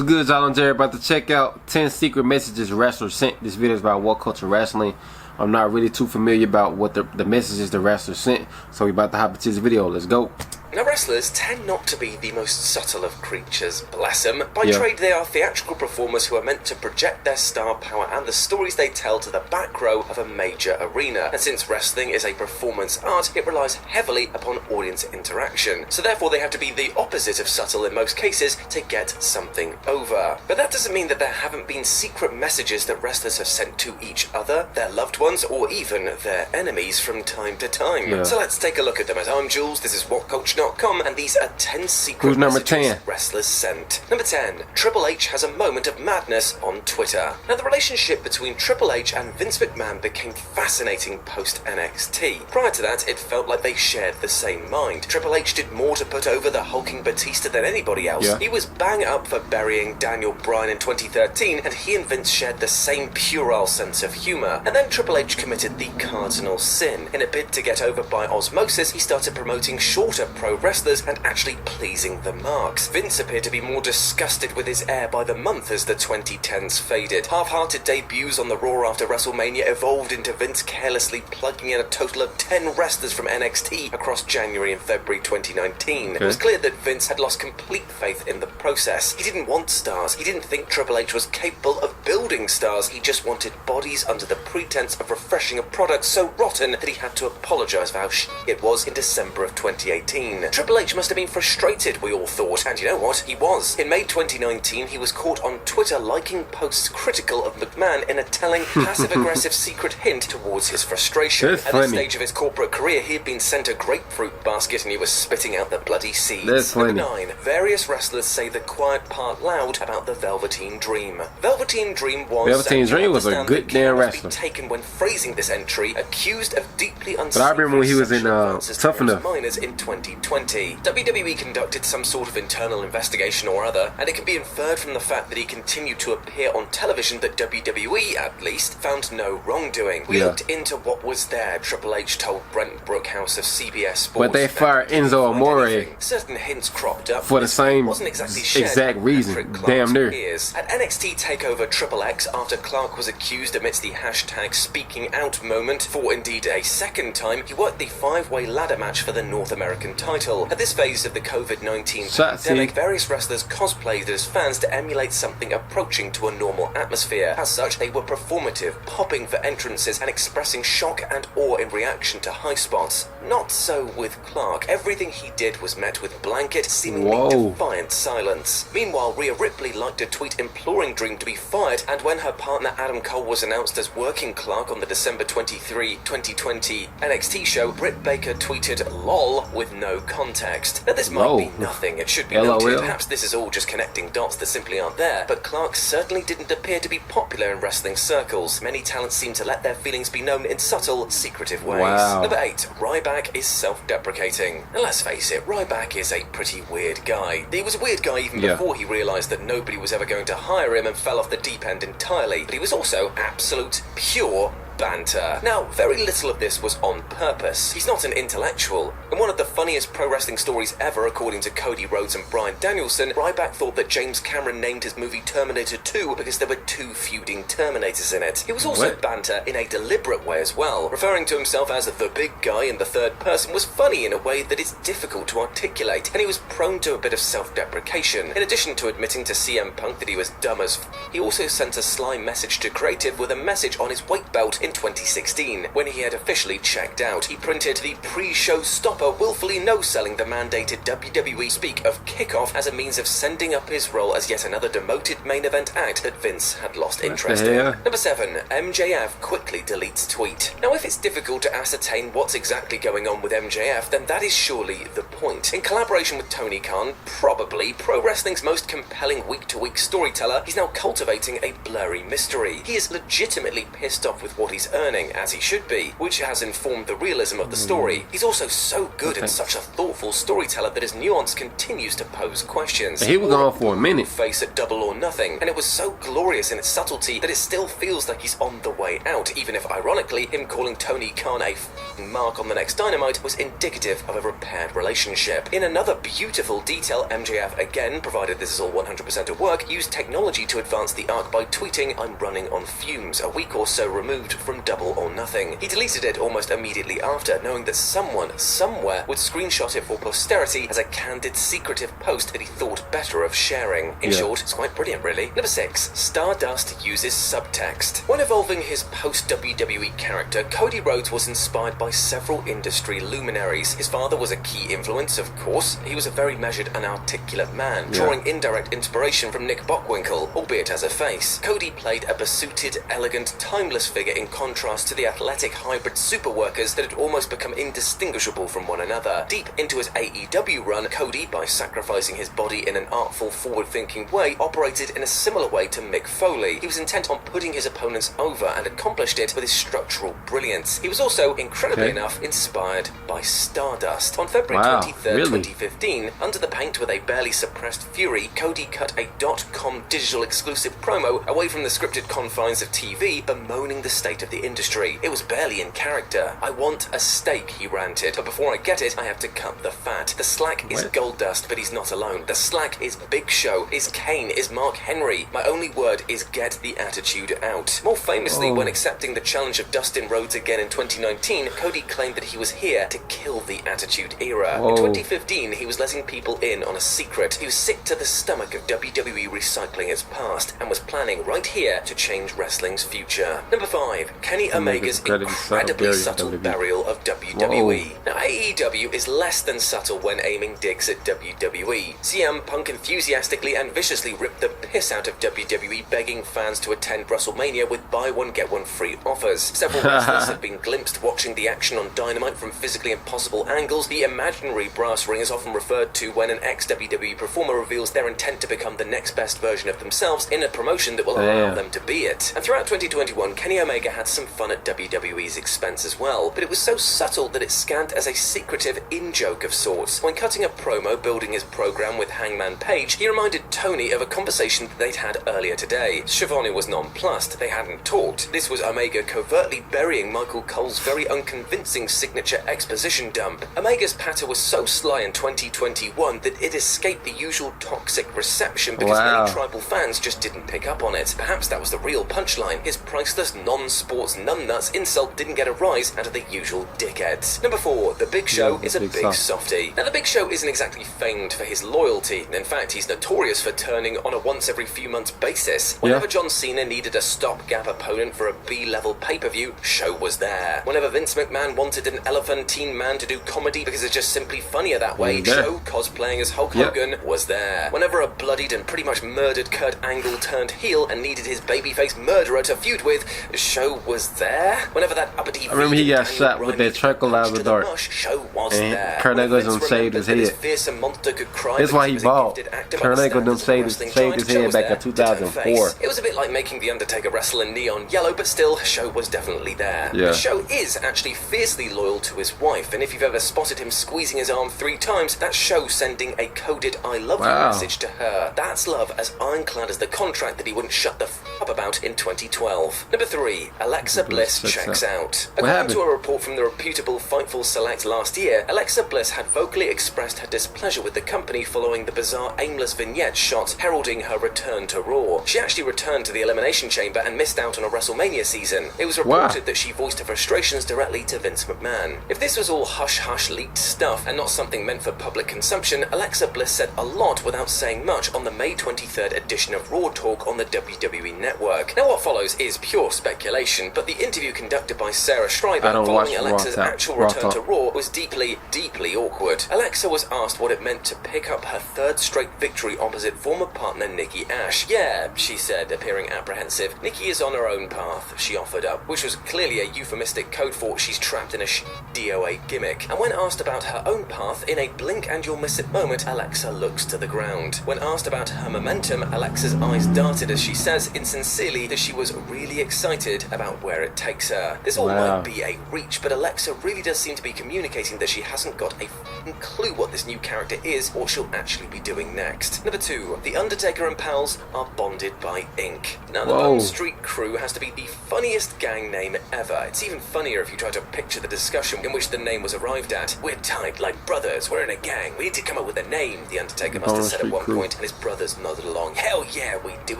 What's good, y'all? I'm Jerry. About to check out 10 secret messages wrestlers sent. This video is about What Culture Wrestling. I'm not really too familiar about what the messages the wrestlers sent, so we about to hop into this video. Let's go. Now, wrestlers tend not to be the most subtle of creatures, bless them. By trade, they are theatrical performers who are meant to project their star power and the stories they tell to the back row of a major arena. And since wrestling is a performance art, it relies heavily upon audience interaction. So therefore, they have to be the opposite of subtle in most cases to get something over. But that doesn't mean that there haven't been secret messages that wrestlers have sent to each other, their loved ones, or even their enemies from time to time. So let's take a look at them. As I'm Jules, this is WhatCulture.com, and these are 10 secret messages wrestlers sent. Number 10. Triple H has a moment of madness on Twitter. Now, the relationship between Triple H and Vince McMahon became fascinating post-NXT. Prior to that, it felt like they shared the same mind. Triple H did more to put over the hulking Batista than anybody else. He was bang up for burying Daniel Bryan in 2013, and he and Vince shared the same puerile sense of humour. And then Triple H committed the cardinal sin. In a bid to get over by osmosis, he started promoting shorter pro wrestlers and actually pleasing the marks. Vince appeared to be more disgusted with his air by the month as the 2010s faded. Half-hearted debuts on the Raw after WrestleMania evolved into Vince carelessly plugging in a total of 10 wrestlers from NXT across January and February 2019. It was clear that Vince had lost complete faith in the process. He didn't want stars. He didn't think Triple H was capable of building stars. He just wanted bodies under the pretense of refreshing a product so rotten that he had to apologise for how it was in December of 2018. Triple H must have been frustrated, we all thought, and you know what? He was. In May 2019, he was caught on Twitter liking posts critical of McMahon in a telling, passive-aggressive secret hint towards his frustration. At this stage of his corporate career, he had been sent a grapefruit basket and he was spitting out the bloody seeds. Number 9. Various wrestlers say the quiet part loud about the Velveteen Dream. Velveteen Dream was a good damn wrestler. Taken when phrasing this entry, accused of deeply But I remember when he was in Tough Enough. Minors in 2020. WWE conducted some sort of internal investigation or other, and it can be inferred from the fact that he continued to appear on television that WWE, at least, found no wrongdoing. We looked into what was there, Triple H told Brent Brookhouse of CBS Sports. But they fired Enzo Amore certain hints cropped up for the same exact reason. Damn near. At NXT TakeOver Triple X, after Clark was accused amidst the hashtag speaking out moment for indeed a second time, he worked the 5-way ladder match for the North American title. At this phase of the COVID-19 pandemic, various wrestlers cosplayed as fans to emulate something approaching to a normal atmosphere. As such, they were performative, popping for entrances and expressing shock and awe in reaction to high spots. Not so with Clark. Everything he did was met with blanket, seemingly defiant silence. Meanwhile, Rhea Ripley liked a tweet imploring Dream to be fired, and when her partner Adam Cole was announced as working Clark on the December 23, 2020 NXT show, Britt Baker tweeted "lol" with no context. Now, this might be nothing. It should be noted. Perhaps this is all just connecting dots that simply aren't there, but Clark certainly didn't appear to be popular in wrestling circles. Many talents seem to let their feelings be known in subtle, secretive ways. Number 8. Ryback is self-deprecating. Now, let's face it, Ryback is a pretty weird guy. He was a weird guy even before he realised that nobody was ever going to hire him and fell off the deep end entirely, but he was also absolute, pure banter. Now, very little of this was on purpose. He's not an intellectual. In one of the funniest pro wrestling stories ever, according to Cody Rhodes and Bryan Danielson, Ryback thought that James Cameron named his movie Terminator 2 because there were 2 feuding Terminators in it. He was also banter in a deliberate way as well. Referring to himself as the big guy in the third person was funny in a way that is difficult to articulate, and he was prone to a bit of self-deprecation. In addition to admitting to CM Punk that he was dumb as he also sent a sly message to Creative with a message on his weight belt in 2016, when he had officially checked out. He printed the pre-show stopper, willfully no-selling the mandated WWE speak of kickoff as a means of sending up his role as yet another demoted main event act that Vince had lost interest in. Number 7. MJF quickly deletes tweet. Now, if it's difficult to ascertain what's exactly going on with MJF, then that is surely the point. In collaboration with Tony Khan, probably pro wrestling's most compelling week-to-week storyteller, he's now cultivating a blurry mystery. He is legitimately pissed off with what he's earning, as he should be, which has informed the realism of the story. He's also so good and such a thoughtful storyteller that his nuance continues to pose questions. And he was on for a minute. Face at Double or Nothing, and it was so glorious in its subtlety that it still feels like he's on the way out, even if ironically him calling Tony Khan a mark on the next Dynamite was indicative of a repaired relationship. In another beautiful detail, MJF again, provided this is all 100% of work, used technology to advance the arc by tweeting, "I'm running on fumes," a week or so removed from Double or Nothing. He deleted it almost immediately after, knowing that someone, somewhere, would screenshot it for posterity as a candid, secretive post that he thought better of sharing. In short, it's quite brilliant, really. Number 6. Stardust uses subtext. When evolving his post-WWE character, Cody Rhodes was inspired by several industry luminaries. His father was a key influence, of course. He was a very measured and articulate man, drawing indirect inspiration from Nick Bockwinkel, albeit as a face. Cody played a besuited, elegant, timeless figure in contrast to the athletic hybrid superworkers that had almost become indistinguishable from one another. Deep into his AEW run, Cody, by sacrificing his body in an artful, forward-thinking way, operated in a similar way to Mick Foley. He was intent on putting his opponents over and accomplished it with his structural brilliance. He was also, incredibly enough, inspired by Stardust. On February 23rd, 2015, under the paint with a barely suppressed fury, Cody cut a .com digital exclusive promo away from the scripted confines of TV, bemoaning the state of the industry. It was barely in character. "I want a steak," he ranted, "but before I get it, I have to cut the fat. The slack is Goldust, but he's not alone. The slack is Big Show, is Kane, is Mark Henry. My only word is get the attitude out." More famously, when accepting the challenge of Dustin Rhodes again in 2019, Cody claimed that he was here to kill the Attitude Era. In 2015, he was letting people in on a secret. He was sick to the stomach of WWE recycling its past and was planning right here to change wrestling's future. Number 5. Kenny Omega's incredibly subtle burial of WWE. Now, AEW is less than subtle when aiming digs at WWE. CM Punk enthusiastically and viciously ripped the piss out of WWE, begging fans to attend WrestleMania with buy one get one free offers. Several wrestlers have been glimpsed watching the action on Dynamite from physically impossible angles. The imaginary brass ring is often referred to when an ex-WWE performer reveals their intent to become the next best version of themselves in a promotion that will allow them to be it. And throughout 2021, Kenny Omega had some fun at WWE's expense as well, but it was so subtle that it scanned as a secretive in-joke of sorts. When cutting a promo building his program with Hangman Page, he reminded Tony of a conversation that they'd had earlier today. Schiavone was nonplussed. They hadn't talked. This was Omega covertly burying Michael Cole's very unconvincing signature exposition dump. Omega's patter was so sly in 2021 that it escaped the usual toxic reception because many tribal fans just didn't pick up on it. Perhaps that was the real punchline. His priceless non-sports numbnuts insult didn't get a rise out of the usual dickheads. Number 4. The Big Show is a big softie. Now, the Big Show isn't exactly famed for his loyalty. In fact, he's notorious for turning on a once every few months basis. Whenever John Cena needed a stopgap opponent for a B-level pay-per-view, Show was there. Whenever Vince McMahon wanted an elephantine man to do comedy because it's just simply funnier that way, Show, cosplaying as Hulk Hogan, was there. Whenever a bloodied and pretty much murdered Kurt Angle turned heel and needed his babyface murderer to feud with, Show was there. Whenever that uppity I remember he got shot with that tranquilizer dart. Show was there. Kurt Angle done saved his head. That's why he balled. Kurt Angle done saved his head back in 2004. It was a bit like making The Undertaker wrestle in neon yellow, but still, Show was definitely there. The Show is actually fiercely loyal to his wife, and if you've ever spotted him squeezing his arm 3 times, that's Show sending a coded I love you message to her. That's love as ironclad as the contract that he wouldn't shut the up about in 2012. Number 3. Alexa Bliss checks out. According to a report from the reputable Fightful Select last year, Alexa Bliss had vocally expressed her displeasure with the company following the bizarre aimless vignette shot heralding her return to Raw. She actually returned to the Elimination Chamber and missed out on a WrestleMania season. It was reported that she voiced her frustrations directly to Vince McMahon. If this was all hush-hush leaked stuff and not something meant for public consumption, Alexa Bliss said a lot without saying much on the May 23rd edition of Raw Talk on the WWE Network. Now, what follows is pure speculation, but the interview conducted by Sarah Schreiber following Alexa's actual return to Raw was deeply, deeply awkward. Alexa was asked what it meant to pick up her 3rd straight victory opposite former partner Nikki Ash. "Yeah," she said, appearing apprehensive. "Nikki is on her own path," she offered up, which was clearly a euphemistic code for she's trapped in a DOA gimmick. And when asked about her own path, in a blink and you'll miss it moment, Alexa looks to the ground. When asked about her momentum, Alexa's eyes darted as she says insincerely that she was really excited about about where it takes her. This all Wow. might be a reach, but Alexa really does seem to be communicating that she hasn't got a f***ing clue what this new character is or she'll actually be doing next. Number 2, The Undertaker and pals are bonded by ink. Now, the Whoa. Bone Street Crew has to be the funniest gang name ever. It's even funnier if you try to picture the discussion in which the name was arrived at. We're tied like brothers, we're in a gang, we need to come up with a name, the Undertaker must have Bone said at Street one Crew. point, and his brothers nodded along. Hell yeah, we do.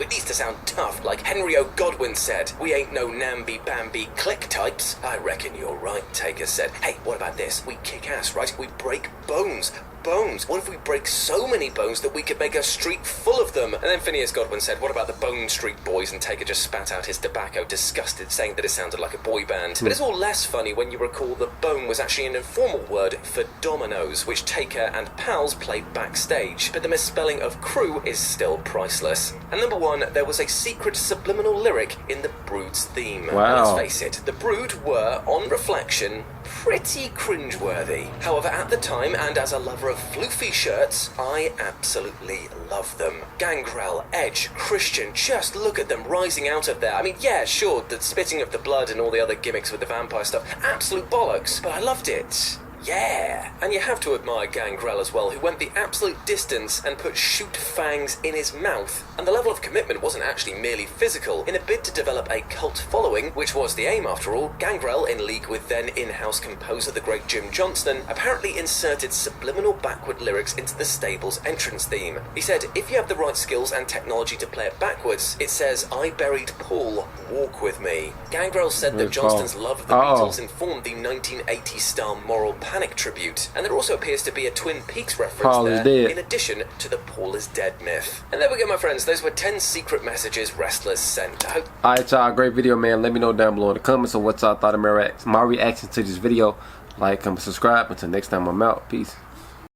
It needs to sound tough, like Henry O. Godwin said. We ain't no namby-bamby click types. I reckon you're right, Taker said. Hey, what about this? We kick ass, right? We break bones. Bones. What if we break so many bones that we could make a street full of them? And then Phineas Godwin said, what about the Bone Street Boys? And Taker just spat out his tobacco, disgusted, saying that it sounded like a boy band. But it's all less funny when you recall that bone was actually an informal word for dominoes, which Taker and pals played backstage. But the misspelling of crew is still priceless. And number 1, there was a secret subliminal lyric in the Brood's theme. Wow. Let's face it, the Brood were, on reflection, pretty cringeworthy. However, at the time, and as a lover of floofy shirts, I absolutely love them. Gangrel, Edge, Christian, just look at them rising out of there. I mean, yeah, sure, the spitting of the blood and all the other gimmicks with the vampire stuff, absolute bollocks, but I loved it. Yeah, and you have to admire Gangrel as well, who went the absolute distance and put shoot fangs in his mouth. And the level of commitment wasn't actually merely physical. In a bid to develop a cult following, which was the aim after all, Gangrel, in league with then in-house composer the great Jim Johnston, apparently inserted subliminal backward lyrics into the stable's entrance theme. He said, if you have the right skills and technology to play it backwards, it says, I buried Paul, walk with me. Gangrel said that Where's Paul? Johnston's love of the Beatles informed the 1980s style Moral Panic tribute, and there also appears to be a Twin Peaks reference Paul is there, dead. in addition to the Paul is dead myth. And there we go, my friends, those were 10 secret messages wrestlers sent. I hope Alright, y'all, great video, man. Let me know down below in the comments of what y'all thought of my reaction to this video. Like, comment, subscribe. Until next time, I'm out. Peace.